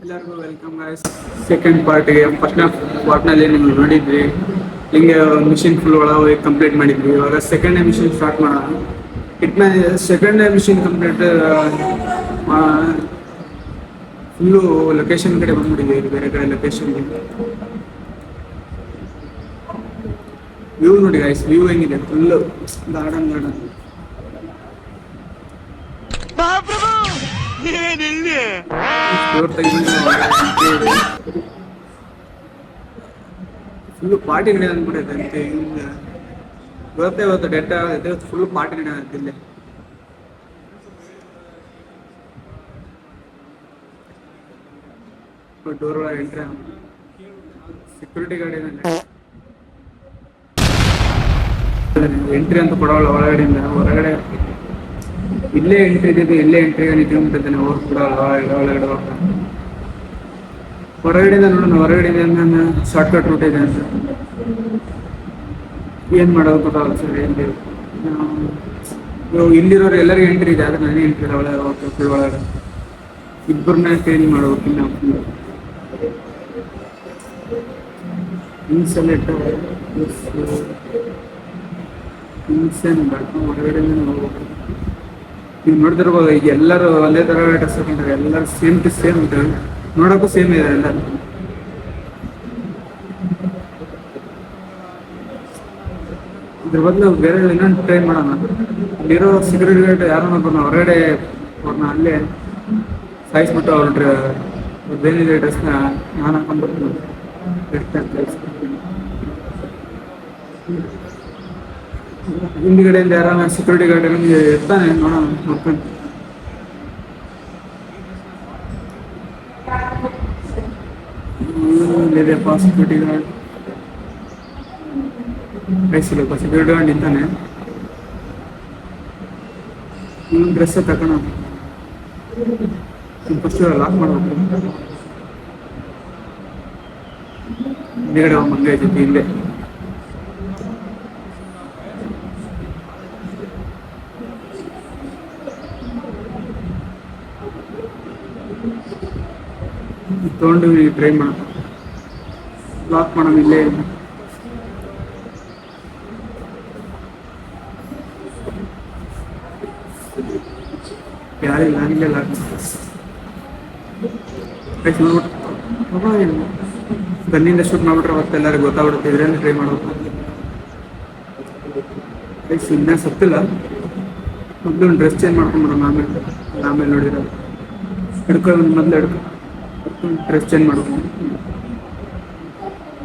ಎಲ್ಲರಿಗೂ welcome guys. Second ಪಾರ್ಟಿಗೆ first ಪಾರ್ಟ್ನಲ್ಲಿ ನೀವು ನೋಡಿದ್ವಿ ಹಿಂಗೆ ಮಿಷಿನ್ ಫುಲ್ ಒಳಗೆ ಹೋಗಿ ಕಂಪ್ಲೀಟ್ ಮಾಡಿದ್ವಿ. ಇವಾಗ ಸೆಕೆಂಡ್ ಮಿಷಿನ್ ಸ್ಟಾರ್ಟ್ ಮಾಡೋಣ. ಇಟ್ನ second machine complete full location ಕಡೆ ಬಂದ್ಬಿಟ್ಟಿದ್ದೀವಿ, ಬೇರೆ ಕಡೆ ಲೊಕೇಶನ್ಗೆ. ವ್ಯೂ ನೋಡಿ ಗಾಯ್ಸ್, ವ್ಯೂ ಹೆಂಗಿದೆ, full garden garden. Full party ನಡೆಯೋದು ಅಂದ್ಬಿಟ್ಟೈತೆ ಅಂತೆ. ಹಿಂಗೆ ಗೊತ್ತೇ ಇವತ್ತು ಡೆಟ್ ಆಗೈತೆ, ಫುಲ್ಲು ಪಾರ್ಟಿ ನಡೆಯೋದಂತೆ ಇಲ್ಲೇ. ಡೋರ್ ಒಳಗೆ ಎಂಟ್ರಿ ಸೆಕ್ಯೂರಿಟಿ ಗಾರ್ಡ್ ಎಂಟ್ರಿ ಅಂತ ಕೊಡೋಲ್ಲ ಒಳಗಡೆಯಿಂದ. ಹೊರಗಡೆ ಇಲ್ಲೇ ಎಂಟ್ರಿ ಇದ್ದಿದ್ದು, ಇಲ್ಲೇ ಎಂಟ್ರಿಗೆ ನಿಂತ್ಕೊಂಡ್ಬಿಟ್ಟಿದ್ದೇನೆ. ಹೋಗಿ ಕೊಡೋಲ್ಲ ಒಳಗಡೆ ಹೋಗ. ಹೊರಗಡೆಯಿಂದ ನೋಡೋಣ, ಹೊರಗಡೆಯಿಂದ ಶಾರ್ಟ್ ಕಟ್ ರೂಟ್ ಇದೆ ಅಂತ. ಏನು ಮಾಡೋದು ಗೊತ್ತಾಗಲ್ಲ ಸರ್. ಎಲ್ಲಿ ಇಲ್ಲಿರೋರು ಎಲ್ಲರಿಗೂ ಎಂಟ್ರಿ ಇದೆ, ಆದರೆ ನನಗೆ ಎಂಟ್ರಿ ಇಲ್ಲ ಒಳಗೆ ಹೋಗ್ತಾರೆ. ಫುಲ್ ಒಳಗಡೆ ಇಬ್ಬರನ್ನ ಟ್ರೈನಿಂಗ್ ಮಾಡ್ಬೇಕು. ಇನ್ನು ಇನ್ಸಲೆಟ್ ಇನ್ಸೇನ್ ಹೊರಗಡೆಯಿಂದ ಹೋಗ್ಬೇಕು. ನೀವು ನೋಡ್ತಿರ್ಬೋದು, ಈಗ ಎಲ್ಲರೂ ಒಂದೇ ಥರ ಡ್ರೆಸ್ ಹಾಕೊಂಡ್ರೆ, ಎಲ್ಲರೂ ಸೇಮ್ ಟು ಸೇಮ್ ಇದ್ದಾರೆ. ನೋಡೋಕ್ಕೂ ಸೇಮ್ ಇದೆ ಎಲ್ಲರೂ. ಇದ್ರ ಬದಲು ಬೇರೆ ಇನ್ನೊಂದು ಟ್ರೈ ಮಾಡೋಣ. ಇಲ್ಲಿರೋ ಸೆಕ್ಯೂರಿಟಿ ಗಾರ್ಡ್ ಯಾರನ್ನ ಒಬ್ಬರನ್ನ ಹೊರಗಡೆ ಅವ್ರನ್ನ ಅಲ್ಲೇ ಸಾಯಿಸ್ಬಿಟ್ಟು ಬೇರೆ ಡ್ರೆಸ್ನ ನಾನು ಹಾಕೊಂಡ್ಬಿಟ್ಟು ಹಿಂದ್ಗಡೆಯಿಂದ ಯಾರನ್ನ ಸೆಕ್ಯೂರಿಟಿ ಗಾರ್ಡ್ ಇರ್ತಾನೆ, ನೋಡೋಣ ನೋಡ್ಕೊಂಡು. ಇದೆಯಪ್ಪ ಸೆಕ್ಯೂರಿಟಿ ಗಾರ್ಡ್, ಬಯಸಿಲ್ಲಪ್ಪ ಸೆಕ್ಯೂರಿಟಿ ಗಾರ್ಡ್ ನಿಂತಾನೆ. ಡ್ರೆಸ್ ತಗೋಣ, ಫಸ್ಟ್ ಲಾಕ್ ಮಾಡ್ಬೇಕು. ಹಿಂದ್ಗಡೆ ಮಂಗ ಐತಿ ಇಲ್ಲೇ. ತೊಗೊಂಡು ಟ್ರೈ ಮಾಡ ಲಾಕ್ ಮಾಡೋಣ. ಇಲ್ಲೇ ಯಾರಿಲ್ಲ, ಇಲ್ಲೇ ಲಾಕ್ ಗನ್ನಿಂದ ಶೂಟ್ ಮಾಡ್ಬಿಟ್ರೆ ಅವತ್ತು ಎಲ್ಲರಿಗೂ ಗೊತ್ತಾಗ್ಬಿಡುತ್ತೆ. ಇದರಲ್ಲಿ ಟ್ರೈ ಮಾಡ್ಬೇಕು. ಇನ್ನೂ ಸತ್ತಿಲ್ಲ. ಮೊದಲು ಒಂದು ಡ್ರೆಸ್ ಚೇಂಜ್ ಮಾಡ್ಕೊಂಡ್ಬಿಡೋಣ, ಆಮೇಲೆ ನೋಡಿರೋದು ಹಿಡ್ಕೊಂಡು ಮೊದಲು ಡ್ರೆಸ್ ಚೇಂಜ್ ಮಾಡ್ಕೊಂಡು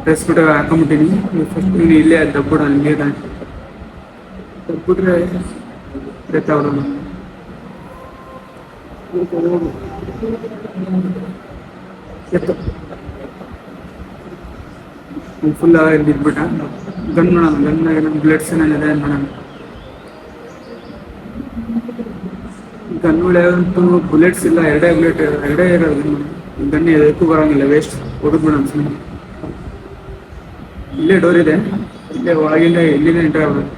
ಡ್ರೆಸ್ ಬಿಟ್ಟು ಹಾಕೊಂಬಿಟ್ಟಿನಿ. ಫಸ್ಟ್ ಇಲ್ಲೇ ದಬ್ಬಿಡ, ಹಂಗೆ ದಬ್ಬಿಟ್ರೆ ಗೊತ್ತಾಗೋಣ. ಫುಲ್ ಇದ್ಬಿಟ್ಟ. ಗನ್ ಮಾಡೋಣ, ಗನ್ನಾಗ ನಮ್ಮ ಬ್ಲಡ್ಸ್ ಏನಿದೆ ಮಾಡೋಣ. ಗನ್ಗಳಂತೂ ಬುಲೆಟ್ಸ್ ಇಲ್ಲ, ಎರಡೇ ಇರೋದು. ಗನ್ನಿ ಎದಕ್ಕೂ ಬರೋಂಗಿಲ್ಲ, ವೇಸ್ಟ್. ಹೊಡೆದ್ಬಿಡೋಣ ಸುಮ್ಮನೆ. ಇಲ್ಲೇ ಡೋರ್ ಇದೆ, ಇಲ್ಲೇ ಒಳಗಿಂದ ಇಲ್ಲಿಂದ ಎಂಟ್ರಿ ಆಗ್ಬೋದು.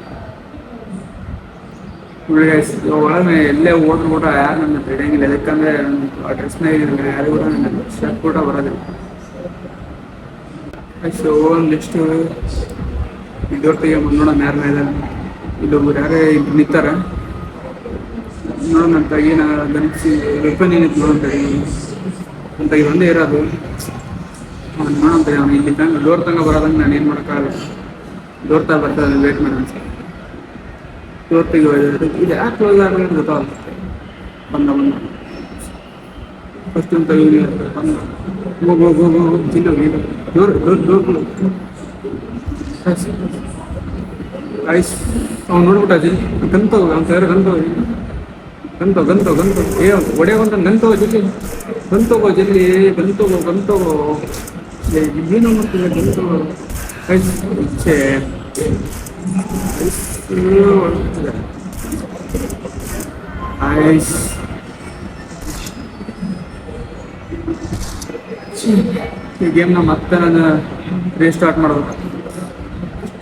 ಒಳಗೆ ಎಲ್ಲೇ ಓಡ್ರು ಕೂಡ ಯಾರು ನನ್ನ ಹಿಡಿಯಂಗಿಲ್ಲ. ಯಾಕಂದರೆ ಆ ಡ್ರೆಸ್ನಾಗ ಯಾರು ಕೂಡ ನನ್ನ ಶರ್ಟ್ ಕೂಡ ಬರೋದಿಲ್ಲ. ಸೊ ನೆಕ್ಸ್ಟ್ ಡೋರ್ ತೆಗಿಯೋ ನೋಡೋಣ ಯಾರನ್ನ ಇದ್ದಾರೆ. ಇಲ್ಲೊಬ್ರು ಯಾರೇ ನಿಂತಾರ ನೋಡೋಣ. ತೆಗಿ ನಾ ಗನಿಸಿ ವೆಪನ್ ಏನಿತ್ತು ನೋಡೋಣ. ತೆಗಿ ಒಂದೇ ಇರೋದು ನೋಡೋಣ. ಅವನು ಇಲ್ಲಿ ತಂಗ ಡೋರ್ ತಂಗ ಬರೋದಂಗೆ ನಾನು ಏನು ಮಾಡೋಕ್ಕಾಗಲ್ಲ. ಡೋರ್ ತ ಬರ್ತದೆ, ವೇಟ್ ಮಾಡಿ ಅನ್ಸುತ್ತೆ. ಡೋರ್ ತೆಗಿಯೋದು ಇದು ಯಾಕೆ ಕ್ಲೋಸ್ ಆಗಬೇಕು ಗೊತ್ತಾಗಲ್ಲ. ಬಂದ ಫಸ್ಟ್ ಒಂದು ತೆಗಿ ಬಂದ ಚಿನ್ನೋಗಿ ಡೋರ್ ಐಸ್. ಅವ್ನು ನೋಡ್ಬಿಟ್ಟ ಗಂತವ್, ಅವ್ನ ಸರ್ ಗಂತವ್ ಏ ಹೊಡೆಯೋಂತ ಗಂತವ ಜಲ್ದಿ, ಗಂತೋಗೋ ಜಲ್ದಿ, ಗಂತೋಗೋ ಏನು ಮಾಡ್ತಿದೆ ಗಂತವ. ಐಸ್ ಇಚ್ಛೆ ಐಸ್ ಈ ಗೇಮ್ನ ಮತ್ತೆ ನಾನು ರೀಸ್ಟಾರ್ಟ್ ಮಾಡ್ಬೇಕು.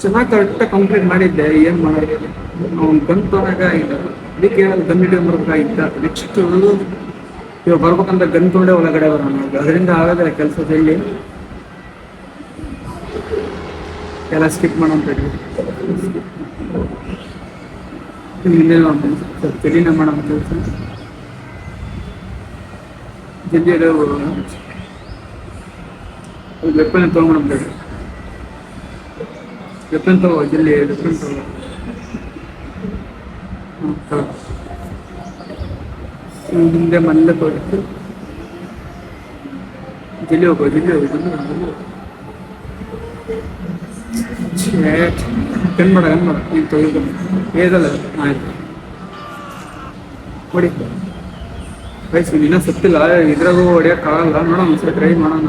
ಚೆನ್ನಾಗಿ ಕರೆಕ್ಟಾಗಿ ಕಂಪ್ಲೀಟ್ ಮಾಡಿದ್ದೆ. ಏನು ಮಾಡೋದು, ಅವ್ನು ಗನ್ ತೊಗೊಳಕ ಇಲ್ಲ. ಅದಕ್ಕೆ ಗನ್ ಹಿಡಿಯೋ ಬರ್ಬೇಕಾಗಿತ್ತ. ನೆಕ್ಸ್ಟ್ ಇವಾಗ ಬರ್ಬೇಕಂತ ಗನ್ ತೊಗೊಂಡೆ ಒಳಗಡೆ ಬರೋಣ, ಅದರಿಂದ ಆಗೋದಿಲ್ಲ ಕೆಲಸ ಜಲ್ದಿ. ಎಲ್ಲ ಸ್ಕಿಪ್ ಮಾಡೋಂತ ಹಿಂದೆ ನೋಡ್ತೀನಿ, ಸ್ವಲ್ಪ ಜಲ್ದಿನೇ ಮಾಡೋಣ ಕೆಲಸ. ಜಲ್ದಿ ಎಲ್ಲ ವೆಪನ್ ತೊಗೊಂಡ್ಬಿಡೋಣ, ವೆಪನ್ ತಗೋ ಜಲ್ದಿ, ವೆಪನ್ ತಗೋ. ಹಿಂದೆ ಮನೆಯಲ್ಲೇ ತೋರಿಸ್ತು, ಜಲ್ದಿ ಹೋಗೋ ಜಲ್ದಿ ಹೋಗೋ ಜಲ್ದಿ ಹೋಗೋ. ಗನ್ ಮಾಡ ನೀನು ತೊಗೊಳ್ಬೇಕು ಏದಲ್ಲ. ಆಯ್ತು ಹೊಡಿ ವಯಸ್ಸು ಇನ್ನೂ ಸತ್ತಿಲ್ಲ, ಇದ್ರಾಗೂ ಹೊಡಿಯೋಕ್ಕಾಗಲ್ಲ. ನೋಡೋಣ ಸರ್, ಟ್ರೈ ಮಾಡೋಣ.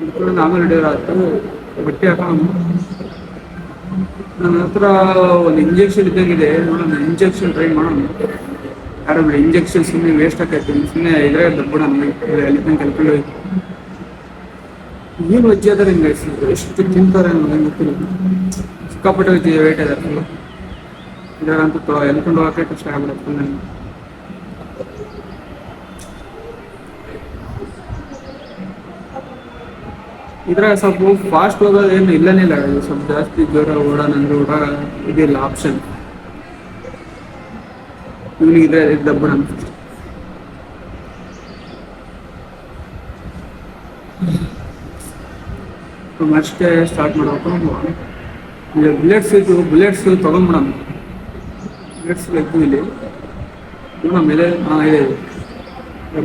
ಇಟ್ಕೊಂಡು ಆಮೇಲೆ ಹಿಡಿಯೋರು ಆಯ್ತು, ಬಟ್ಟೆ ಹಾಕೋಣ. ನನ್ನ ಹತ್ರ ಒಂದು ಇಂಜೆಕ್ಷನ್ ಇದ್ದಂಗಿದೆ, ನೋಡೋಣ ಇಂಜೆಕ್ಷನ್ ಟ್ರೈ ಮಾಡೋಣ. ಯಾರು ಬಿಡಿ ಇಂಜೆಕ್ಷನ್ ಸುಮ್ಮನೆ ವೇಸ್ಟ್ ಆಕೈತಿ, ಸುಮ್ಮನೆ ಇದ್ರೆ ದಬ್ಬಡ ಅಲ್ಲಿ ತನಕ ಕಲ್ಕೊಂಡು ಏನು ವಜ್ಜೆ ಅದಾರೆ ಹಿಂಗೆ ಎಷ್ಟು ತಿಂತಾರೆ ನನಗೆ ಗೊತ್ತಿಲ್ಲ. ಸಿಕ್ಕಾಪಟ್ಟೆ ವೇಟ್ ಇದಾರಲ್ಲ, ಇದ್ರಾಗಂತೂ ಎಲ್ಕೊಂಡು ಹೋಗೋಕೆ ಕಷ್ಟ ಆಗ್ಬಿಡುತ್ತೆ ನನಗೆ. ಇದ್ರಾಗ ಸ್ವಲ್ಪ ಫಾಸ್ಟ್ ಹೋಗೋದು ಏನು ಇಲ್ಲನೇ ಇಲ್ಲ, ಸ್ವಲ್ಪ ಜಾಸ್ತಿ ಜೋರ ಓಡೋಣ ಅಂದ್ರೆ ಓಡಾಗ ಇದಿಲ್ಲ ಆಪ್ಷನ್. ಇವನಿಗಿದ್ರೆ ದಬ್ಬಣ ಅಷ್ಟೇ ಸ್ಟಾರ್ಟ್ ಮಾಡಬೇಕು. ಬುಲೆಟ್ಸ್ ಇದು, ಬುಲೆಟ್ಸ್ ತೊಗೊಂಡ್ಬಿಡೋಣ. ಬುಲೆಟ್ಸ್ ಬೇಕು ಇಲ್ಲಿ ನೋಡೋಣ ಮೇಲೆ. ಹಾಂ ಇದೆ,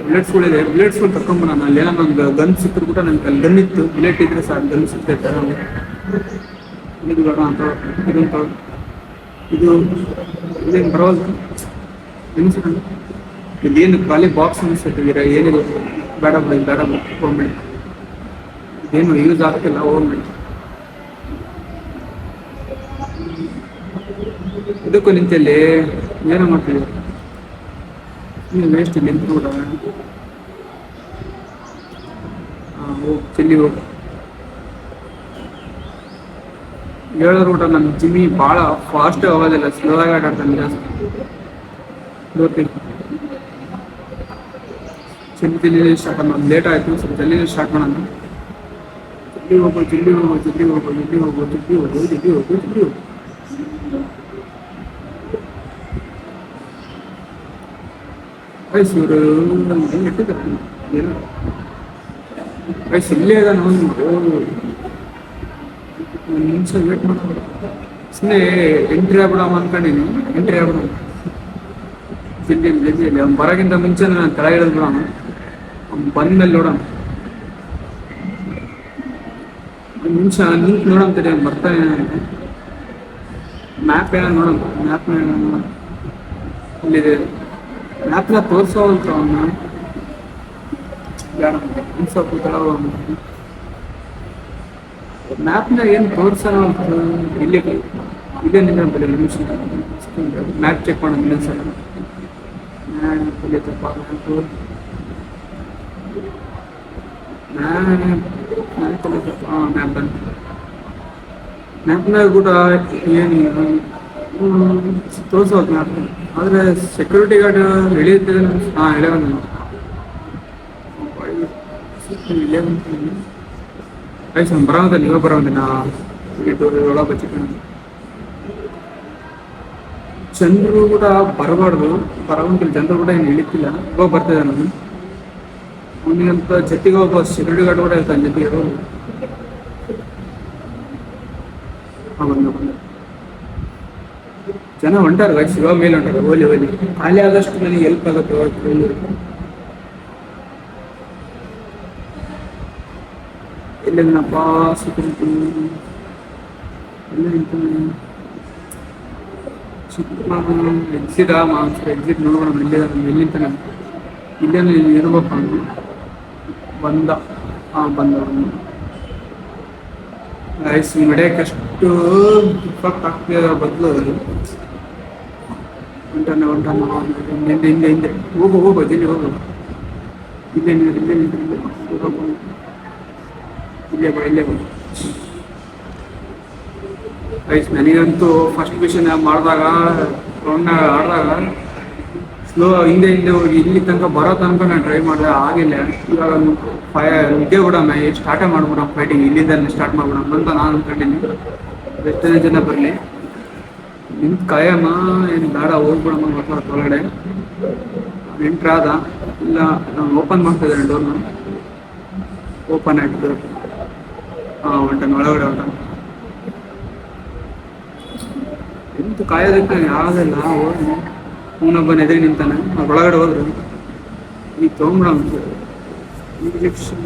ಬುಲೆಟ್ಸ್ಗಳಿದೆ, ಬುಲೆಟ್ಸ್ಗಳು ತಗೊಂಡ್ಬಿಡೋಣ. ಅಲ್ಲಿ ಏನೋ ಒಂದು ಗನ್ ಸಿಕ್ಕರು ಕೂಡ ನನಗೆ ಅಲ್ಲಿ ಗನ್ ಇತ್ತು, ಬುಲೆಟ್ ಇದ್ರೆ ಸಾಕು, ಗನ್ ಸಿಗ್ತೈತೆ. ಇದು ಬೇಡ ಅಂತ ಇದನ್ನು ತಗೋ. ಇದು ಇದೇನು ಬರೋಲ್ಲ ಅನಿಸ್ಕೊಂಡು, ಇದೇನು ಖಾಲಿ ಬಾಕ್ಸ್ ಅನಿಸ್ತಿದ್ದೀರಾ? ಏನಿದೆ, ಬೇಡ ಬಿಡಿ ಬೇಡ ಬಿಡಿ ಹೋಗ್ಬಿಡಿ, ಇದೇನು ಯೂಸ್ ಆಗ್ತಿಲ್ಲ, ಹೋಗ್ಬಿಡಿ. ಇದಕ್ಕೂ ನಿಂತಲ್ಲಿ ಏನೋ ಮಾಡ್ತಿದ್ದೀರ ನೀವು, ವೇಸ್ಟ್ ನಿಂತು ಕೂಡ. ಹಾಂ ಹೋಗಿ ಚೆಲ್ಲಿ ಹೋಗಿ ಹೇಳಿದ್ರು ಊಟ. ನನ್ನ ಜಿಮ್ಮಿ ಭಾಳ ಫಾಸ್ಟ್ ಆಗೋದಿಲ್ಲ, ಸ್ಲೋ ಆಗಿ ಆಟಾಡ್ತಾನೆ ಜಾಸ್ತಿ. ಗೊತ್ತಿಲ್ಲ, ಜಲ್ದಿ ಸ್ಟಾರ್ಟ್ ಮಾಡೋಣ. ಲೇಟ್ ಆಯಿತು, ಸ್ವಲ್ಪ ಜಲ್ದಿ ಸ್ಟಾರ್ಟ್ ಮಾಡೋಣ. ಜಲ್ದಿ ಹೋಗೋ ಜಲ್ದಿ ಹೋಗೋ ಜಲ್ದಿ ಹೋಗೋ ಜಲ್ದಿ ಹೋಗೋ ಜಲ್ದಿ ಹೋಗೋ ಜಲ್ದಿ ಹೋಗೋ ಜಲ್ದಿ ಹೋಗೋ. ಮೈಸೂರು ಇಟ್ಟಿದ್ದಾರೆ ಏನು ವಯಸ್ಸು ಇಲ್ಲೇ ಅದ. ನೋಡಿ ಒಂದು ನಿಮಿಷ ವೇಟ್ ಮಾಡೋದು, ಸುಮ್ಮನೆ ಎಂಟ್ರಿ ಆಗ್ಬಿಡಮ್ಮ ಅನ್ಕೊಂಡಿನಿ. ಎಂಟ್ರಿ ಆಗ್ಬಿಡೋಣ ಜಲ್ದಿ ಜಲ್ದಿಯಲ್ಲಿ. ಅವ್ನು ಬರೋಕ್ಕಿಂತ ಮುಂಚೆ ನಾನು ತಳ ಹಿಡಿದು ಬಿಡೋಣ, ಅವ್ನು ಬಂದ್ಮೇಲೆ ನೋಡೋಣ. ಒಂದು ನಿಮಿಷ ನಿಂತು ನೋಡಂತೀರಿ ಅವ್ನು ಬರ್ತಾನೆ. ಮ್ಯಾಪ್ ಏನೋ ನೋಡೋಣ, ಮ್ಯಾಪ್ನ ಇಲ್ಲಿದೆ. ಮ್ಯಾಪ್ನ ತೋರಿಸೋವಂತ ಅವನ್ನ ಬೇಡ ಸ್ವಲ್ಪ ತಳ ಮ್ಯಾಪ್ನ ಏನು ತೋರಿಸೋಣ ಅಂತ. ಇಲ್ಲೇ ಇಲ್ಲೇ ನಿಂತ ನಿಮಿಷ ಮ್ಯಾಪ್ ಚೆಕ್ ಮಾಡೋಣ ಇನ್ನೊಂದ್ಸಲ. ಮ್ಯಾಪ್ ಹಾಂ ಮ್ಯಾಪ್ ಬಂತು. ಮ್ಯಾಪ್ನಾಗ ಕೂಡ ಏನು ತೋರಿಸೋದು ಮ್ಯಾಪ್, ಆದರೆ ಸೆಕ್ಯೂರಿಟಿ ಗಾರ್ಡ್ ಎಳೆಯುತ್ತೆ. ಹಾಂ ಎಳೆ ಬಂದ ಇಲ್ಲೇ ಬಂತು. ಆಯ್ತು ನಾನು ಬರೋದ, ನೀವೇ ಬರೋದೆ. ನಾ ಒಳ ಬಚ್ಚಿಕೊಂಡು ಚಂದ್ರು ಕೂಡ ಬರಬಾರ್ದು, ಬರೋಂಗಿಲ್ಲ. ಚಂದ್ರು ಕೂಡ ಏನು ಇಳಿತಿಲ್ಲ, ಇವಾಗ ಬರ್ತಿದ್ದೆ ನಾನು. ಅವನಿಗಂತ ಜೊತೆಗೆ ಒಬ್ಬ ಸೆಕ್ಯೂರಿಟಿ ಗಾರ್ಡ್ ಕೂಡ ಇರ್ತಾನೆ ಜೊತೆಗೆ. ಹಾಂ ಬಂದ ಜನ ಹೊಂಟಾರ ಗಾಯ್ಸ್, ಇವಾಗ ಮೇಲೆ ಹೊಂಟಾರ. ಓಲಿ ಓಲಿ ಖಾಲಿ ಆದಷ್ಟು ನನಗೆ ಹೆಲ್ಪ್ ಆಗುತ್ತೆ. ಎಲ್ಲೆಲ್ಲಪ್ಪ ಸೆಕ್ಯೂರಿಟಿ ಎಲ್ಲ ನಿಂತಾನೆ. ಎಕ್ಸಿಟ್ ಎಕ್ಸಿಟ್ ನೋಡೋಣ. ಇಲ್ಲೇ ಎಲ್ಲಿಂತಾನೆ, ಇಲ್ಲೇ ಇರ್ಬೇಕು ಅವನು. ಬಂದ, ಹಾಂ ಬಂದ ಗೈಸ್. ನಡೆಯೋಕ್ಕಷ್ಟು ಇಫೆಕ್ಟ್ ಆಗ್ತಿರೋ ಬದಲು ಹೊಂಟಾನೆ ಹಿಂದೆ ಹಿಂದೆ ಹಿಂದೆ ಹೋಗು ಹೋಗು ಜಲ್ಲಿ ಹೋಗು. ಇಲ್ಲೇ ಇಲ್ಲೇ ಇಲ್ಲೇ ಬಾ ಇಲ್ಲೇ ಬಾ ಗೈಸ್. ನನಗಂತೂ ಫಸ್ಟ್ ಮಿಷನ್ ಮಾಡಿದಾಗ ರೌಂಡ್ನಾಗ ಆಡಿದಾಗ ಸ್ಲೋ ಹಿಂದೆ ಹಿಂದೆ ಹೋಗಿ ಇಲ್ಲಿ ತನಕ ಬರೋ ತನಕ ನಾನು ಟ್ರೈ ಮಾಡಿದೆ, ಆಗಿಲ್ಲ. ಇವಾಗ ಇದೇ ಬಿಡಮ್ಮ, ಸ್ಟಾರ್ಟೇ ಮಾಡ್ಬಿಡೋಣ ಫೈಟಿಂಗ್, ಇಲ್ಲಿಂದ ಸ್ಟಾರ್ಟ್ ಮಾಡ್ಬಿಡೋಣ ಅಂತ ನಾನು ಅನ್ಕೊಂಡಿನಿ. ಎಷ್ಟನೇ ಜನ ಬರಲಿ, ನಿಂತು ಕಾಯಮ್ಮ, ಏನು ಬೇಡ, ಹೋಗ್ಬಿಡಮ್ಮ ಗೊತ್ತಾಗ ಒಳಗಡೆ. ಎಂಟ್ರ್ ಆದ ಇಲ್ಲ, ನಾನು ಓಪನ್ ಮಾಡ್ತಾ ಇದ್ದೇನೆ ಡೋರ್ನ. ಓಪನ್ ಆಯ್ತು. ಹಾಂ, ಹೊಂಟಾನೆ ಒಳಗಡೆ ಹೊಂಟಾನೆ. ಎಂತ ಕಾಯೋದಕ್ಕೆ ಯಾವುದಿಲ್ಲ, ಹೋಗಿ ಅವನೊಬ್ಬನ ಎದುರು ನಿಂತಾನೆ. ಅವ್ರು ಒಳಗಡೆ ಹೋದ್ರು, ಈಗ ತೊಗೊಂಬಿಡ ಇಂಜೆಕ್ಷನ್.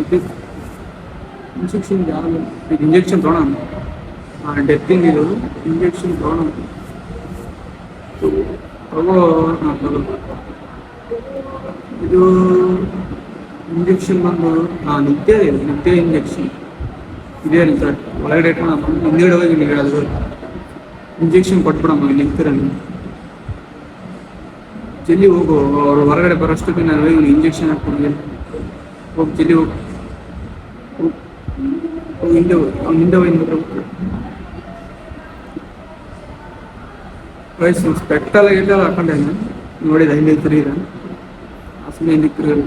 ಇದು ಇಂಜೆಕ್ಷನ್ ಯಾವುದು? ಈಗ ಇಂಜೆಕ್ಷನ್ ತೊಗೊಳೋಣ. ಹಾಂ, ಡೆತ್ತಿಂಗ್ ಇದು ಇಂಜೆಕ್ಷನ್ ತೊಗೊಳೋಣ. ತಗೋ. ಹಾಂ, ತಗೋ. ಇದು ಇಂಜೆಕ್ಷನ್ ಬಂದು ನಿದ್ದೆ ಇಂಜೆಕ್ಷನ್ ಇದೇ ಅಲ್ಲ ಸರ್. ಒಳಗಡೆ ಇಟ್ಕೊಂಡು ಹಿಂದ್ಗಡೆ ಹೋಗಿ ನೀವು ಹೇಳೋದು ಇಂಜೆಕ್ಷನ್ ಕೊಟ್ಬಿಡಮ್ಮ, ಇಲ್ಲಿ ನಿಂತಿರ ನೀವು. ಜಲ್ದಿ ಹೋಗು, ಅವ್ರು ಹೊರಗಡೆ ಬರೋಷ್ಟಕ್ಕೆ ನಾನು ಹೋಗಿ ಇಂಜೆಕ್ಷನ್ ಹಾಕ್ಕೊಂಡು ಹೋಗಿ. ಜಲ್ದಿ ಹೋಗಿ ಹಿಂದೆ ಹೋಗಿ, ಅವ್ನು ಹಿಂದೆ ಹೋಗಿ ವಯಸ್ಸು ಸ್ಪೆಕ್ಟಲ್ಲ ಗಿಟ್ಟಲ್ಲ ಹಾಕೊಂಡೇನು ನೋಡಿದ, ಹಿಂದೆ ತಿರುಗಿದ ಅಸಲಿ ಹಿಂದೆ ತಿರುಗಿ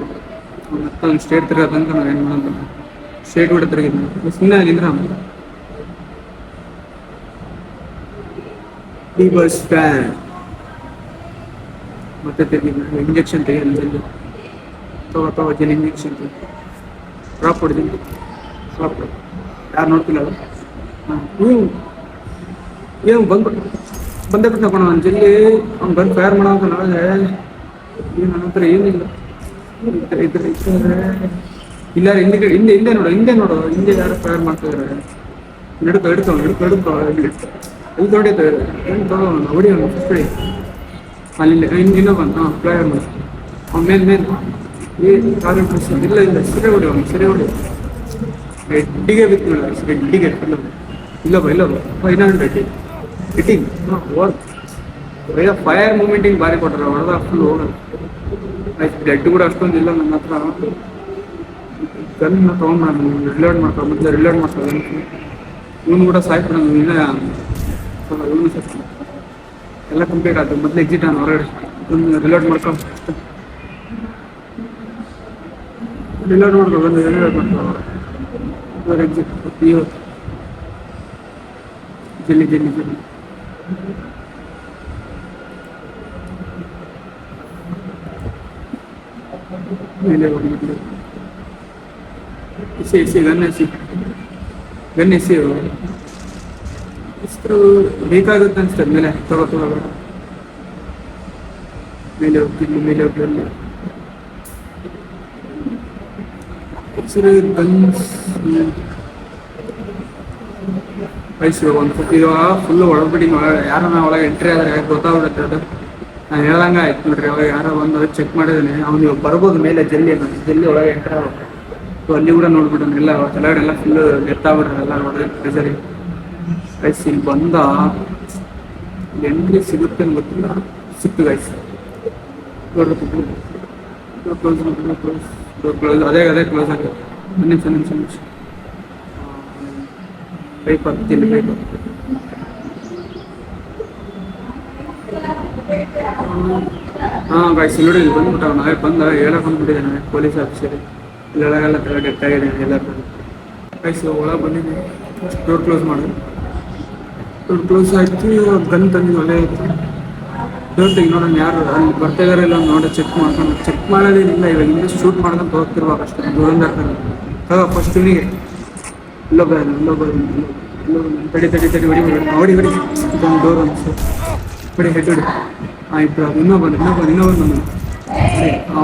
ಮತ್ತೆ ಅವ್ನು ಸ್ಟೇಟ್ ತಿರುಗೋ ತನಕ ನಾವು ಏನು ಮಾಡೋದು, ಸ್ಟೇಟ್ ಬಿಟ್ಟು ತಿರುಗಿದ ಸುಮ್ಮನೆ ಆಗಿಂದ್ರ ಈ ಬಸ್ ಫ್ಯಾನ್ ಮತ್ತೆ ತೆಗಿದ. ಇಂಜೆಕ್ಷನ್ ತೆಗಿಯಲ್ಲ ಜಲ್ದಿ, ತಗೋ ಜಲ್ದಿ ಇಂಜೆಕ್ಷನ್ ಡ್ರಾಪ್ ಹೊಡಿದ್ದೀನಿ. ಡ್ರಾಪ್ ಯಾರು ನೋಡ್ತಿಲ್ಲ ಅದು. ಹಾಂ, ಏನು ಬಂದೇ ಬಿಟ್ಟು ಕಣ ಅವ್ನು ಜಲ್ದಿ. ಅವ್ನು ಬಂದು ಫೈರ್ ಮಾಡೋಕೆ ನಾಳೆ ಏನು ನನ್ನ ಹತ್ರ ಏನಿಲ್ಲ. ಇದ್ರೆ ಇಲ್ಲ, ಹಿಂದೆ ನೋಡು, ಹಿಂದೆ ಯಾರು ಫೈರ್ ಮಾಡ್ತಿದ್ದಾರೆ. ಹಿಡ್ಕೊ ಎಲ್ಲಿ ತೊಗೊಂಡಿತ್ತು ಏನು ತಗೋ, ಹೊಡಿ ಅವನು ಫಸ್ಟ್ ಹೊಡಿ. ಅಲ್ಲಿ ಇನ್ನೊಬ್ಬ ಫ್ಲೈಯರ್ ಮಾಡಿ ಅವ್ನ ಮೇಲೆ ಕಾಲು ಇಲ್ಲ ಸರಿ ಹೊಡಿ, ಅವನು ಸರಿ ಹೊಡಿ. ರೆಡ್ಡಿಗೆ ಬಿತ್ತು, ರೆಡ್ಡಿಗೆ ಇಲ್ಲೊಬ್ಬ ಇನ್ನೊಂದು ಹಿಟ್ಟಿಂಗ್ ಫೈರ್ ಮೂಮೆಂಟಿಂಗ್ ಭಾರಿ ಕೊಟ್ಟರೆ ಹೊಡೆದ ಫುಲ್ ಹೋಗೋದು. ಬ್ಲಡ್ ಕೂಡ ಅಷ್ಟೊಂದು ಇಲ್ಲ ನನ್ನ ಹತ್ರ. ಗನ್ನ ತೊಗೊಂಡ್ಬಿಡ, ರಿಲೋಡ್ ಮಾಡ್ಕೊ, ಮೊದಲು ರಿಲೋಡ್ ಮಾಡ್ಕೊ. ಇವನು ಕೂಡ ಸಾಯ್ಬಿಡ, ಇಲ್ಲ ಇವನು ಸಾಯ್ತು. ಎಲ್ಲ ಕಂಪ್ಲೀಟ್ ಆಯ್ತು, ಮೊದಲು ಎಕ್ಸಿಟ್ ಆನ ಹೊರಗಡೆ. ರಿಲೋಡ್ ಮಾಡ್ಕೊ, ರಿಲೋಡ್ ಮಾಡ್ಕೊ ಎಕ್ಸಿಟ್. ಇವತ್ತು ಜಲ್ಲಿ ಮೇಲೆ ಹೋಗ್ಬಿಟ್ಟು ಎಸಿ ಗನ್ನೆಸಿ ಎಷ್ಟು ಬೇಕಾಗುತ್ತೆ ಅನ್ಸ್ತದೆ. ಮೇಲೆ ತಗೋ ಮೇಲೆ ಹೋಗ್ತಿದ್ವಿ ಅಲ್ಲಿ ಹೆಸರು ಗನ್ಸ್ ವಯಸ್ಸು ಒಂದು ಇವಾಗ ಫುಲ್ಲು ಒಳಗ್ಬಿಟ್ಟು ಯಾರನ್ನ ಒಳಗೆ ಎಂಟ್ರಿ ಆದರೆ ಗೊತ್ತಾಗ್ಬಿಡುತ್ತೆ. ಅದು ನಾನು ಹೇಳ್ದಂಗೆ ಆಯ್ತು ನೋಡ್ರಿ. ಅವಾಗ ಯಾರೋ ಬಂದು ಚೆಕ್ ಮಾಡಿದಾನೆ, ಅವ್ನು ಇವಾಗ ಬರ್ಬೋದು ಮೇಲೆ ಜಲ್ಲಿ ಒಳಗೆ ಎಂಟ್ರಿ ಆಗ್ಬೇಕು. ಸೊ ಅಲ್ಲಿ ಕೂಡ ನೋಡ್ಬಿಟ್ಟು ಎಲ್ಲ ಕೆಳಗಡೆ ಎಲ್ಲ ಫುಲ್ಲು ಗೆತ್ತಾಗ್ಬಿಟ್ರೆ ಎಲ್ಲ ನೋಡಿದ್ರೆ ಪ್ರೆಸರಿ ವಯಸ್ಸು. ಇಲ್ಲಿ ಬಂದ ಎಂಟ್ರಿ ಸಿಗುತ್ತೆ ಅಂತ ಗೊತ್ತಿಲ್ಲ, ಸಿಕ್ತು ವಯಸ್ಸು. ಕ್ಲೋಸ್ ಅದೇ ಕ್ಲೋಸ್ ಆಗುತ್ತೆ. ನಿಮಿಷ ಪೈಪ್ ಹಾಂ ಗಾಯ್ಸ್ ನೋಡಿ ಬಂದ್ಬಿಟ್ಟ. ನಾವೇ ಹೇಳಕ್ ಬಂದ್ಬಿಟ್ಟಿದ್ದಾನೆ ಪೊಲೀಸ್ ಆಫೀಸರ್. ಇಲ್ಲೆಲ್ಲ ಡೆತ್ ಆಗಿದ್ದಾನೆ ಎಲ್ಲರೂ. ಗಾಯ್ಸ್ ಒಳಗೆ ಬಂದಿದ್ದೀನಿ, ಡೋರ್ ಕ್ಲೋಸ್ ಮಾಡಿದೆ. ಡೋರ್ ಕ್ಲೋಸ್ ಆಯ್ತು, ಗನ್ ತಂದಿದ್ದು ಒಳ್ಳೆ ಆಯ್ತು. ಡೋರ್ ತೆಗಿ ನೋಡೋಣ ಯಾರು ಅಲ್ಲಿ ಬರ್ತಾ ಇದಾರೆ ಇಲ್ಲ ನೋಡಿ ಚೆಕ್ ಮಾಡೋದೇನಿಲ್ಲ. ಇವಾಗ ಹಿಂದೆ ಶೂಟ್ ಮಾಡ್ಕೊಂಡು ಹೋಗ್ತಿರ್ಬೇಕು ಅಷ್ಟೇ. ದುರಂದರ್ ತಗೋ ಫಸ್ಟ್ ಇವನಿಗೆ ಇಲ್ಲೊಬ್ಬ ತಡಿ ಹೊಡಿ ಡೋರ್ ಅನ್ಸು ಹೊಡಿ, ಹೆಡ್ ಹೊಡಿ. ಹಾಂ ಇಬ್ಬರು ಅದು ಇನ್ನೊಬ್ಬ ಬಂದು ಹಾಂ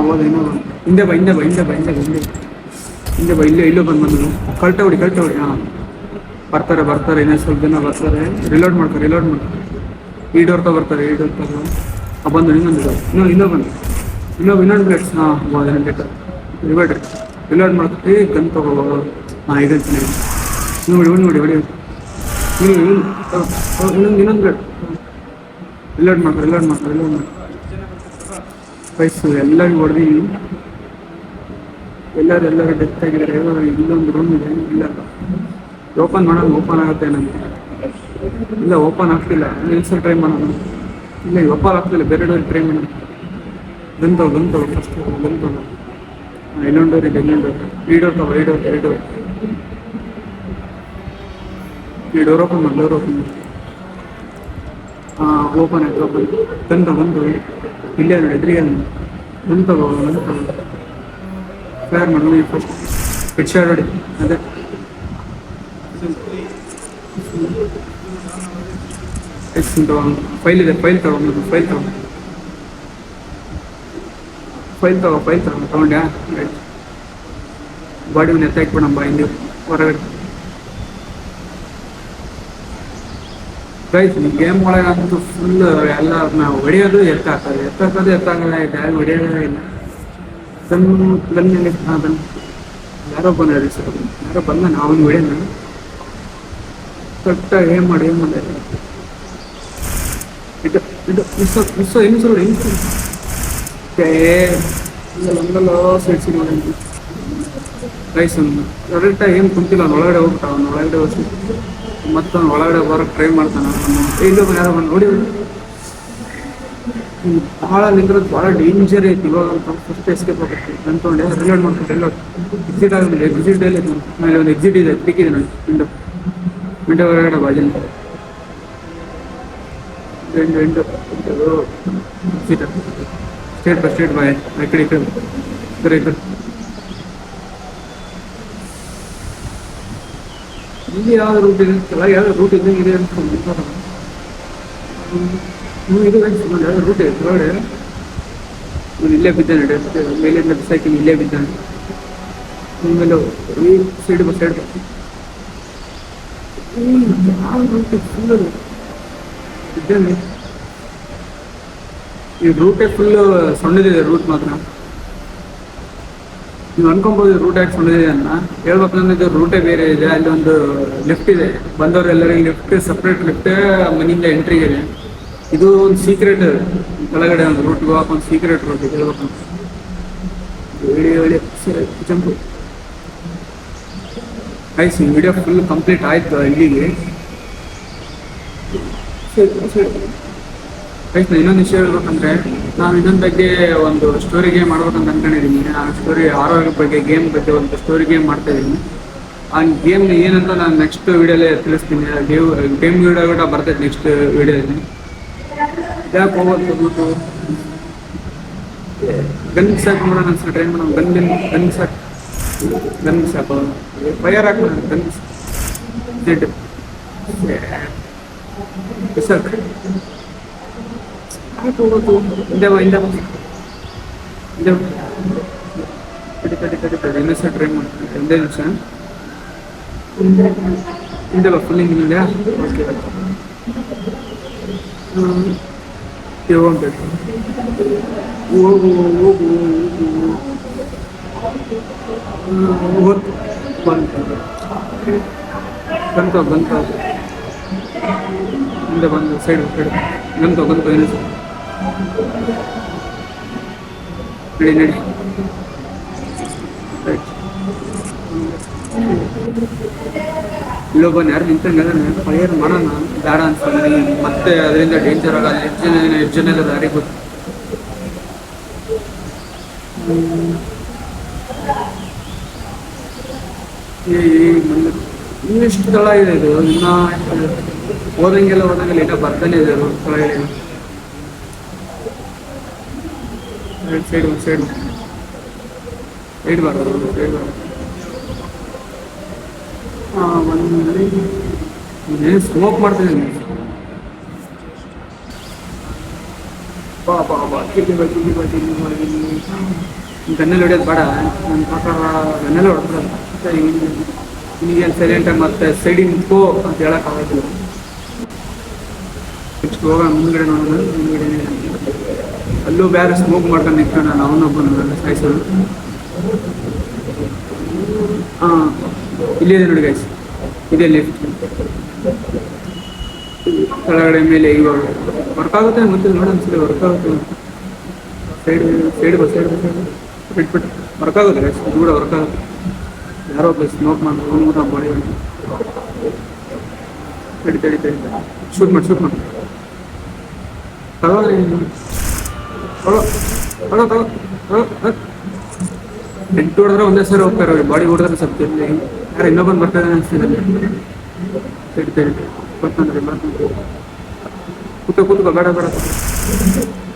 ಹೋದ ಇನ್ನೊಬ್ಬ ಹಿಂದೆ ಬಾ ಇಲ್ಲೋ ಬಂದು ಕಳ್ಟ ಹೊಡಿ. ಹಾಂ ಬರ್ತಾರೆ ಇನ್ನೂ ಸ್ವಲ್ಪ ಜನ ಬರ್ತಾರೆ. ರಿಲೋಡ್ ಮಾಡ್ಕೊ. ಈ ಡೋರ್ ಬರ್ತಾರೆ. ಬಂದು ಇನ್ನೊಂದು ಪ್ಲೇಟ್ಸ್. ಹಾಂ ರಿವರ್ಡ್ರಿ ರಿಲೋಡ್ ಮಾಡ್ಕೊ. ಗನ್ ತಗೋ. ಹಾಂ ಈಗ ನೋಡಿ ಹೊಡಿ. ಇನ್ನೊಂದು ಪ್ಲೇಟ್ ರಿಲೋಡ್ ಮಾಡ್ಕೊ. ವಯಸ್ಸು ಎಲ್ಲರಿಗೂ ಹೊಡೆದೀನಿ. ಎಲ್ಲರೂ ಡೆತ್ ಆಗಿದ್ದಾರೆ. ಇಲ್ಲೊಂದು ರೂಮ್ ಇದೆ, ಇಲ್ಲ ಓಪನ್ ಆಗುತ್ತೆ ನನಗೆ. ಇಲ್ಲ ಓಪನ್ ಆಗ್ತಿಲ್ಲ. ಎಲ್ಸಲ್ಲಿ ಟ್ರೈ ಮಾಡೋಣ. ಇಲ್ಲ ಓಪನ್ ಆಗ್ತಿಲ್ಲ, ಬೇರೆ ಡೋರ್ ಟ್ರೈ ಮಾಡೋಣ. ಗಂತವ ಫಸ್ಟ್ ಗಂತವ ಇನ್ನೊಂಡೋರ್ ಇದೆ ಇನ್ನೊಂಡೋರ್ ಈ ಡೋರ್ ಈ ಡೋರ್ ಓಪನ್ ಮಾಡಿ ಓಪನ್ ಆಯ್ತು ಬಂದು ಇಲ್ಲೇ ನೋಡಿ ಎದುರಿಗೆ ಗಂತವ ಫೇರ್ ಮಾಡಿ ಫಸ್ಟ್ ಹೆಡ್ ಶಾರ್ಟ್ ನೋಡಿ ಅದೇ ಫೈಲ್ ಇದೆ ಫೈಲ್ ತಗೊಂಡ್ಯಾ ಬಾಡಿ ಒಂದು ಎತ್ತ ಹಾಕ್ಬಿಡಮ್ಮ ಹಿಂದೆ ಹೊರಗಡೆ ಗೈಸ್ ಗೇಮ್ ಒಳಗೆ ಅಂತೂ ಫುಲ್ ಎಲ್ಲ ನಾವು ಹೊಡೆಯೋದು ಎತ್ತಾಗಲ್ಲ ಯಾರು ಹೊಡೆಯೋದೇ ಇಲ್ಲ ಗನ್ನಲ್ಲಿ ಬನ್ನಿ ಯಾರೋ ಬಂದ್ರಿ ಸರ್ ಯಾರೋ ಬಂದ ನಾವು ಹೊಡೆಯೋಣ ಕರೆಕ್ಟಾಗಿ ಏನು ಮಾಡಿ ಮಿಸ್ ಒಂದಲ್ಲ ಸೈಡ್ಸಿ ನೋಡಿ ರೈಸ್ ಕರೆಕ್ಟಾಗಿ ಏನು ಕುಂತಿಲ್ಲ ಅವ್ನು ಒಳಗಡೆ ಹೋಗ್ಬಿಟ್ಟ ಅವ್ನು ಒಳಗಡೆ ಹೋಗಿ ಮತ್ತು ಅವ್ನು ಒಳಗಡೆ ಬರೋಕ್ಕೆ ಟ್ರೈ ಮಾಡ್ತಾನೆ ಇಲ್ಲೊಬ್ಬ ಯಾರೋ ಬಂದು ನೋಡಿ ಭಾಳ ನಿಂದ್ರದ್ದು ಭಾಳ ಡೇಂಜರ್ ಐತಿ ಇವಾಗ ಫಸ್ಟ್ ಎಸ್ಕೇಪ್ ಆಗುತ್ತೆ ಅಂದ್ಕೊಂಡೆ ರಿಲೋಡ್ ಮಾಡ್ಕೊಂಡು ಎಕ್ಸಿಟ್ ಆಗೋದಿಲ್ಲ ಎಕ್ಸಿಟ್ ಡೇಲಿ ಆಮೇಲೆ ಒಂದು ಎಕ್ಸಿಟ್ ಇದೆ ಟಿಕ್ಕಿದೆ ನೋಡಿ ವಿಂಡೋ ಹೊರಗಡೆ ಬಾಜಿನ ಎಂಟು ಸ್ಟೇಟ್ ಬಾಯ್ ಆ ಕಡೆ ಇಲ್ಲಿ ಯಾವ್ದು ರೂಟ್ ಇದೆ ಕೆಳಗೆ ಯಾವ್ದು ರೂಟ್ ಇದ್ದಂಗೆ ಅಂತ ಇದು ಯಾವ್ದು ರೂಟ್ ಇದೆ ಕೆಳಗಡೆ ಇವನು ಇಲ್ಲೇ ಬಿದ್ದಾನೆ ಮೇಲಿಂದ ಬಿಸಾಕಿ ಇಲ್ಲೇ ಬಿದ್ದಾನೆ ಆಮೇಲೆ ಈ ಸೈಡ್ ಯಾವ ರೂಟ್ ಫುಲ್ ಇದ್ದೇನೆ ಈ ರೂಟೇ ಫುಲ್ ಸಣ್ಣದಿದೆ ರೂಟ್ ಮಾತ್ರ ನೀವು ಅನ್ಕೊಬೋದು ರೂಟ್ ಯಾಕೆ ಸಣ್ಣದಿದೆ ಅನ್ನ ಹೇಳ್ಬೇಕಂದ್ರೆ ಇದು ರೂಟೇ ಬೇರೆ ಇದೆ ಅಲ್ಲಿ ಒಂದು ಲಿಫ್ಟ್ ಇದೆ ಬಂದವರೆಲ್ಲರಿಗೆ ಲಿಫ್ಟ್ ಸಪ್ರೇಟ್ ಲಿಫ್ಟ್ ಮನೆಯಿಂದ ಎಂಟ್ರಿ ಇದೆ ಇದು ಒಂದು ಸೀಕ್ರೆಟ್ ಕೆಳಗಡೆ ಒಂದು ರೂಟ್ಗೆ ಹೋಗಕ್ಕೆ ಒಂದು ಸೀಕ್ರೆಟ್ ರೂಟ್ ಇದೆ ಹೇಳ್ಬೇಕಂತ ಹೇಳಿ ಜಂಪು ಆಯ್ತು ವಿಡಿಯೋ ಫುಲ್ ಕಂಪ್ಲೀಟ್ ಆಯ್ತು ಇಲ್ಲಿಗೆ ಆಯ್ತು ಇನ್ನೊಂದು ವಿಷಯ ಹೇಳ್ಬೇಕಂದ್ರೆ ನಾನು ಇನ್ನೊಂದು ಬಗ್ಗೆ ಒಂದು ಸ್ಟೋರಿ ಗೇಮ್ ಮಾಡ್ಬೇಕಂತ ಅನ್ಕೊಂಡಿದ್ದೀನಿ ಆ ಸ್ಟೋರಿ ಆರೋಗ್ಯ ಬಗ್ಗೆ ಗೇಮ್ ಬಗ್ಗೆ ಒಂದು ಸ್ಟೋರಿ ಗೇಮ್ ಮಾಡ್ತಾ ಇದ್ದೀನಿ ಆ ಗೇಮ್ ಏನಂತ ನಾನು ನೆಕ್ಸ್ಟ್ ವಿಡಿಯೋಲ್ಲೇ ತಿಳಿಸ್ತೀನಿ ಗೇಮ್ ವಿಡಿಯೋ ಕೂಡ ಬರ್ತೈತೆ ನೆಕ್ಸ್ಟ್ ವಿಡಿಯೋದಲ್ಲಿ ಯಾಕೆ ಹೋಗೋದು ಗನ್ ಸಾಕು ಮಾಡೋಣ ಅನ್ಸ ಟ್ರೈ ಮಾಡೋಣ ಗನ್ ಸಾಕು ಫೈರ್ ಹಾಕೋಣ ಗನ್ ಜೆಡ್ ಸಾಕು ಹೋಗೋದು ಹಿಂದೆ ಇನ್ನೂ ಸಹ ಟ್ರೈ ಮಾಡ್ತೀನಿ ಒಂದೇ ನಿಮಿಷ ಹಿಂದೆ ಬಾ ಫುಲ್ ಹಿಂದೆ ಓಕೆ ಹೋಗ್ಬೇಕು ಹೋಗು ಬಂತು ಹಿಂದೆ ಬಂದು ಸೈಡ್ ಬಂತು ಏನು ಸರ್ ನಡಿ ಇಲ್ಲೊಬ್ಬನ ಯಾರು ನಿಂತಂಗೆ ಫೈರ್ ಮಾಡೋಣ ಬೇಡ ಅನ್ಸ್ಕೊಂಡು ಮತ್ತೆ ಅದರಿಂದ ಡೇಂಜರ್ ಆಗಲ್ಲ ಎಷ್ಟು ಜನ ಇಲ್ಲ ದಾರಿ ಗೊತ್ತು ಇನ್ನೆಷ್ಟು ತಳ ಇದೆ ಇದು ಇನ್ನ ಓದಂಗೆಲ್ಲ ಈಗ ಬರ್ತಾನೆ ಇದೆ ಕೆಳಗಡೆ ಸೈಡ್ ಬರೋದು ಒಂದು ಸ್ಮೋಕ್ ಮಾಡ್ತಿದ್ದೀನಿ ಗನ್ನಲ್ಲಿ ಹೊಡಿಯೋದು ಬೇಡ ನನ್ನ ಪ್ರಕಾರ ಗನ್ನೆಲ್ಲ ಹೊಡೆದ್ರಲ್ಲ ನಿನಗೇನು ಸೈಲೆಂಟಾಗಿ ಮತ್ತೆ ಸೈಡಿಗೆ ನಿಂತ್ಕೋ ಅಂತ ಹೇಳೋಕ್ಕಾಗೋದಿಲ್ಲ ನೆಕ್ಸ್ಟ್ ಹೋಗೋಣ ಮುಂದ್ಗಡೆ ನೋಡೋಣ ಮುಂದ್ಗಡೆ ಅಲ್ಲೂ ಬೇರೆ ಸ್ಮೋಕ್ ಮಾಡ್ಕೊಂಡು ನಿಂತ್ಕೊಂಡು ನಾನು ಅವನೊಬ್ಬನ ಸಾಯಿಸೋದು ಇಲ್ಲಿದೆ ನೋಡಿ ಗೈಸ್ ಇದೆ ಲಿಫ್ಟ್ ಕೆಳಗಡೆ ಮೇಲೆ ಈಗ ವರ್ಕ್ ಆಗುತ್ತೆ ಮತ್ತೆ ನೋಡಿ ಅನ್ಸುತ್ತೆ ವರ್ಕ್ ಆಗುತ್ತೆ ಸೈಡ್ ಬಿಟ್ಬಿಟ್ಟು ವರ್ಕ್ ಆಗುತ್ತೆ ಗೈಸ್ ಇದು ಕೂಡ ವರ್ಕ್ ಆಗುತ್ತೆ ಯಾರೋ ಒಬ್ಬ ಸ್ಮೋಕ್ ಮಾಡ್ಕೊಂಡು ಬಾಡಿ ತಡಿ ಶೂಟ್ ಮಾಡಿ ತಗೊಳ್ಳಿ ತಗೋ ತಗೋ ಎಂಟು ಹೊಡೆದ್ರೆ ಒಂದೇ ಸರಿ ಹೋಗ್ತಾರೆ ಬಾಡಿ ಹೊಡೆದ್ರೆ ಸ್ವಲ್ಪ ಇಲ್ಲಿ ಯಾರು ಇನ್ನೊಬ್ಬಂದು ಬರ್ತಾರೆ ಅನಿಸ್ತಿದೆ ತಡಿ ಬರ್ತಂದ್ರೆ ಕೂತ್ಕೋ ಬೇಡ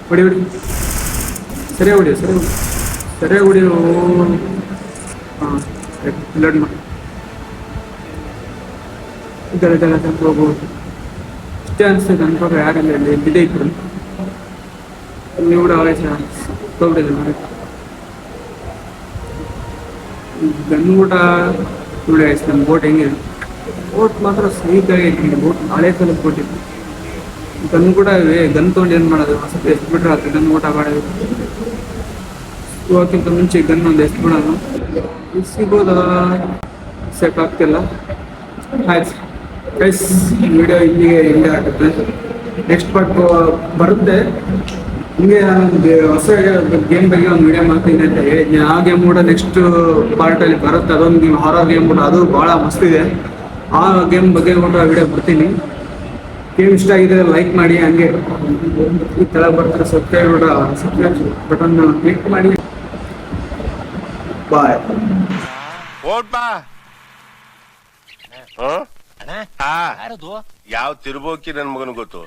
ಹೊಡಿ ಸರಿಯಾಗಿ ಹೊಡಿ ಸರಿಯಾಗಿ ಹೊಡಿ ಹಾಂ ಲಡ್ ಮಾಡಿ ಇದೆಲ್ಲ ಹೋಗ್ಬೋದು ಇಷ್ಟೇ ಅನಿಸ್ತದೆ ಅನ್ಕೋಗ ಯಾರಿಲ್ಲ ಇಲ್ಲಿ ಬಿದ್ದೆ ಇದ್ರು ನೀವು ಕೂಡ ಆವೇಶ ಹೋಗ್ಬಿಟ್ಟಿದೆ ನೋಡಿ ಗನ್ ಊಟ ನೋಡಿ ನಮ್ಮ ಬೋಟ್ ಹೆಂಗಿದೆ ಬೋಟ್ ಮಾತ್ರ ಸೈಕಾಗಿ ಐತಿ ಬೋಟ್ ಹಳೆ ಕಾಲದ ಬೋಟ್ ಇತ್ತು ಗನ್ ಕೂಡ ಇವೆ ಗನ್ ತೊಗೊಂಡು ಏನು ಮಾಡೋದು ಸ್ವಲ್ಪ ಎಷ್ಟು ಬಿಟ್ರೆ ಆಯ್ತು ಗನ್ ಊಟ ಮಾಡೋದು ಹೋಗೋಕ್ಕಿಂತ ಮುಂಚೆ ಗನ್ ಒಂದು ಎಷ್ಟು ಬಿಡೋದು ಸಿಗೋದ ಸಾಕಾಗ್ತಿಲ್ಲ ಆಯ್ತು ಗೈಸ್ ವಿಡಿಯೋ ಇಲ್ಲಿಗೆ ಆಗುತ್ತೆ ನೆಕ್ಸ್ಟ್ ಪಾರ್ಟ್ ಬರುತ್ತೆ ಹಿಂಗೆ ಹೊಸ ಗೇಮ್ ಬಗ್ಗೆ ಒಂದು ವಿಡಿಯೋ ಮಾಡ್ತೀನಿ ಅಂತ ಹೇಳಿದ್ನಿ ಆ ಗೇಮ್ ಕೂಡ ನೆಕ್ಸ್ಟ್ ಪಾರ್ಟಲ್ಲಿ ಬರುತ್ತೆ ಅದೊಂದು ಹಾರರ್ ಗೇಮ್ ಕೂಡ ಅದು ಭಾಳ ಮಸ್ತ್ ಇದೆ ಆ ಗೇಮ್ ಬಗ್ಗೆ ಕೂಡ ವಿಡಿಯೋ ಬರ್ತೀನಿ ಗೇಮ್ ಇಷ್ಟ ಆಗಿದೆ ಲೈಕ್ ಮಾಡಿ ಹಂಗೆ ಈ ಕೆಳಗೆ ಬರ್ತಾರೆ ಸಬ್ಸ್ಕ್ರೈಬ್ ಬಟನ್ ಕ್ಲಿಕ್ ಮಾಡಿ ಬಾಯ್ ಯಾವ ತಿರುಬೋಕಿ ನನ್ ಮಗನ ಗೊತ್ತು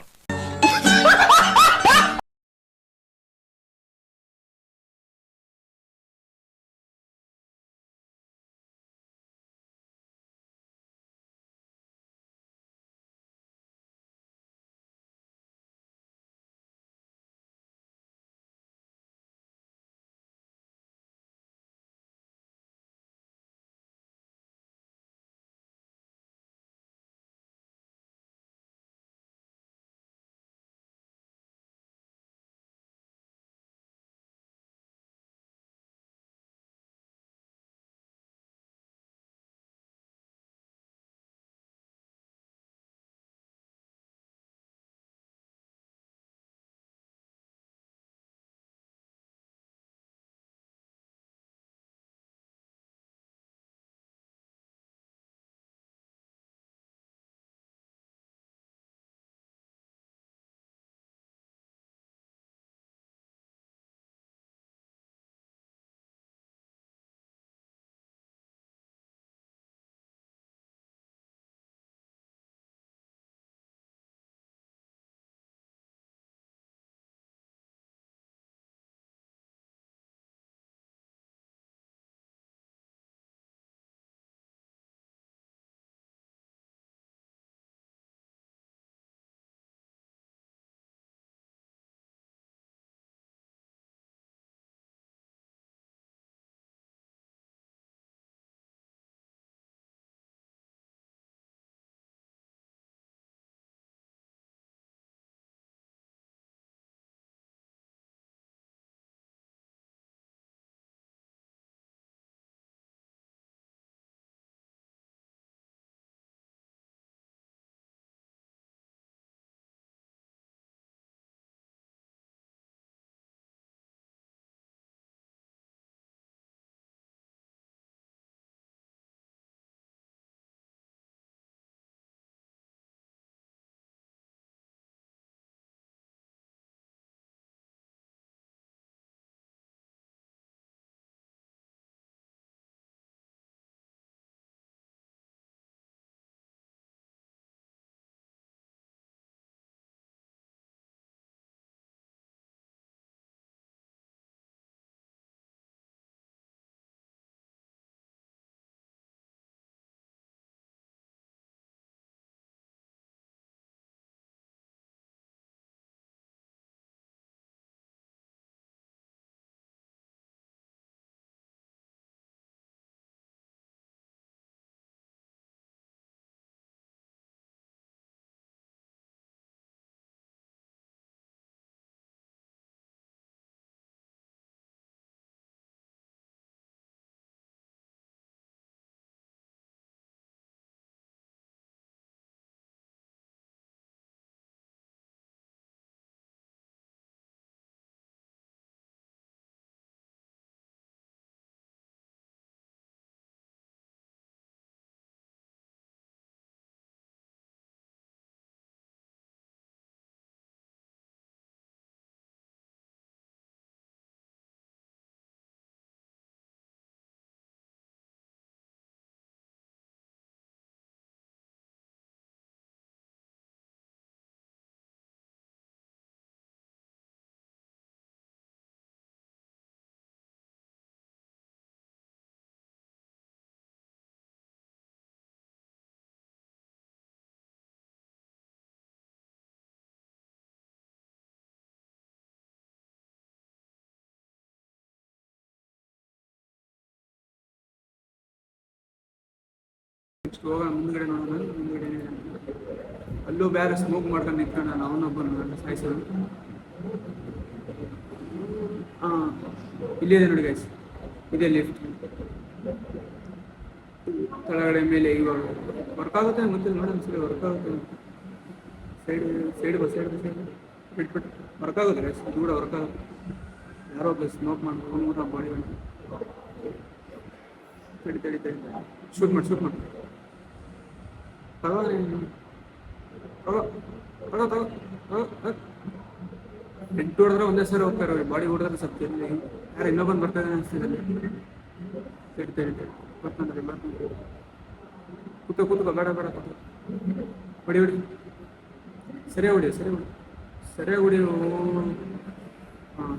ನೆಕ್ಸ್ಟ್ ಹೋಗೋಣ ಮುಂದ್ಗಡೆ ನೋಡೋಣ. ಮುಂದ್ಗಡೆ ಅಲ್ಲೂ ಬೇರೆ ಸ್ಮೋಕ್ ಮಾಡ್ಕೊಂಡು ನಿಂತ್ಕೊಂಡ ಅವನೊಬ್ಬನ ಸಾಯಿಸೋದು. ಹಾಂ, ಇಲ್ಲಿದೆ ನೋಡಿ ಗೈಸ್, ಇದೇ ಲಿಫ್ಟ್. ಕೆಳಗಡೆ ಮೇಲೆ ಇವಾಗ ವರ್ಕ್ ಆಗುತ್ತೆ ಗೊತ್ತಿಲ್ಲ, ನೋಡೋಣ ಸರಿ ವರ್ಕ್ ಆಗುತ್ತೆ. ಸೈಡ್ ಬಿಟ್ಬಿಟ್ಟು ವರ್ಕ್ ಆಗುತ್ತೆ ಗೈಸ್, ಇದು ಕೂಡ ವರ್ಕ್ ಆಗುತ್ತೆ. ಯಾರೋ ಒಬ್ಬ ಸ್ಮೋಕ್ ಮಾಡ್ಕೊಂಡು ಬಾಡಿ ತಡಿ ಶೂಟ್ ಮಾಡಿ ಹೆಡ್ ಹೊಡೆದ್ರೆ ಒಂದೇ ಸರಿ ಹೋಗ್ತಾರೆ, ಬಾಡಿ ಹೊಡೆದ್ರೆ ಸ್ವಲ್ಪ ಯಾರು ಇನ್ನೊಬ್ಬಂದು ಬರ್ತಾ ಇದ್ದಾನೆ ಅನಿಸ್ತಿದೆ. ತಡಿ ಬರ್ತಾನೆ ಕೂತ್ಕೋ ಬೇಡ ಹೊಡಿ ಸರಿಯಾಗಿ ಹೊಡಿ. ಹಾಂ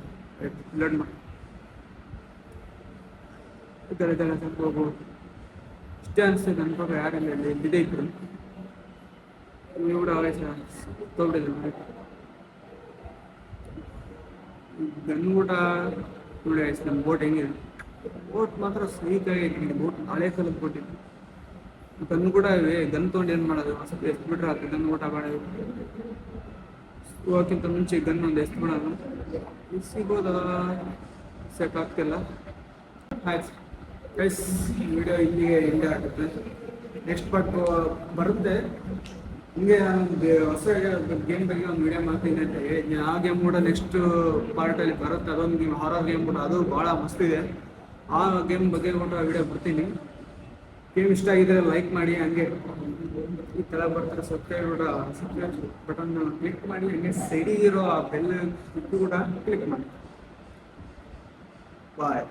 ಬ್ಲಡ್ ಮಾಡಿ ಇದ್ದಾರೆ ಸ್ವಲ್ಪ ಹೋಗ್ಬೋದು. ಇಷ್ಟೇ ಅನಿಸ್ತದೆ ಅನ್ಕೋಗ, ಯಾರಿಲ್ಲ ಇಲ್ಲಿ ಎದ್ದಿದೆ ಇದ್ರು. ನೀವು ಕೂಡ ಅವರೇ ತೊಗೊಂಡಿಲ್ಲ ಗನ್ ಊಟ ನೋಡಿ ಆಯ್ತು. ನಮ್ಮ ಬೋಟ್ ಹೆಂಗಿದೆ, ಬೋಟ್ ಮಾತ್ರ ಸೈಕಾಗಿ ಬೋಟ್ ಹಳೆ ಕಾಲದ ಬೋಟ್ ಇತ್ತು. ಗನ್ ಕೂಡ ಇವೆ, ಗನ್ ತೊಗೊಂಡು ಏನು ಮಾಡೋದು, ಸ್ವಲ್ಪ ಎಷ್ಟು ಬಿಟ್ರೆ ಆಗ್ತದೆ. ಗನ್ ಊಟ ಮಾಡೋದು ಹೋಗೋಕ್ಕಿಂತ ಮುಂಚೆ ಗನ್ ಒಂದು ಎಷ್ಟು ಮಾಡೋದು ಸಿಗೋದ ಸಾಕಾಗ್ತಿಲ್ಲ. ಆಯ್ತು ಗೈಸ್, ವಿಡಿಯೋ ಇಲ್ಲಿಗೆ ಎಂಡ್ ಆಗುತ್ತೆ. ನೆಕ್ಸ್ಟ್ ಪಾರ್ಟ್ ಬರುತ್ತೆ. ಹಿಂಗೆ ಹೊಸ ಗೇಮ್ ಬಗ್ಗೆ ಒಂದು ವಿಡಿಯೋ ಮಾಡ್ತೀನಿ ಅಂತ ಹೇಳಿದ್ನಿ. ಆ ಗೇಮ್ ಕೂಡ ನೆಕ್ಸ್ಟ್ ಪಾರ್ಟಲ್ಲಿ ಬರುತ್ತೆ. ಅದೊಂದು ಗೇಮ್ ಹಾರರ್ ಗೇಮ್ ಕೂಡ, ಅದು ಭಾಳ ಮಸ್ತಿದೆ. ಆ ಗೇಮ್ ಬಗ್ಗೆ ಕೂಡ ವಿಡಿಯೋ ಬರ್ತೀನಿ. ಗೇಮ್ ಇಷ್ಟ ಆಗಿದ್ರೆ ಲೈಕ್ ಮಾಡಿ, ಹಂಗೆ ಈ ಥರ ಬರ್ತಾರೆ ಸಬ್ಸ್ಕ್ರೈಬ್ ಬಟನ್ ಕ್ಲಿಕ್ ಮಾಡಿ, ಹಂಗೆ ಸೈಡಿಗಿರೋ ಆ ಬೆಲ್ ಕೂಡ ಕ್ಲಿಕ್ ಮಾಡಿ. ಬಾಯ್.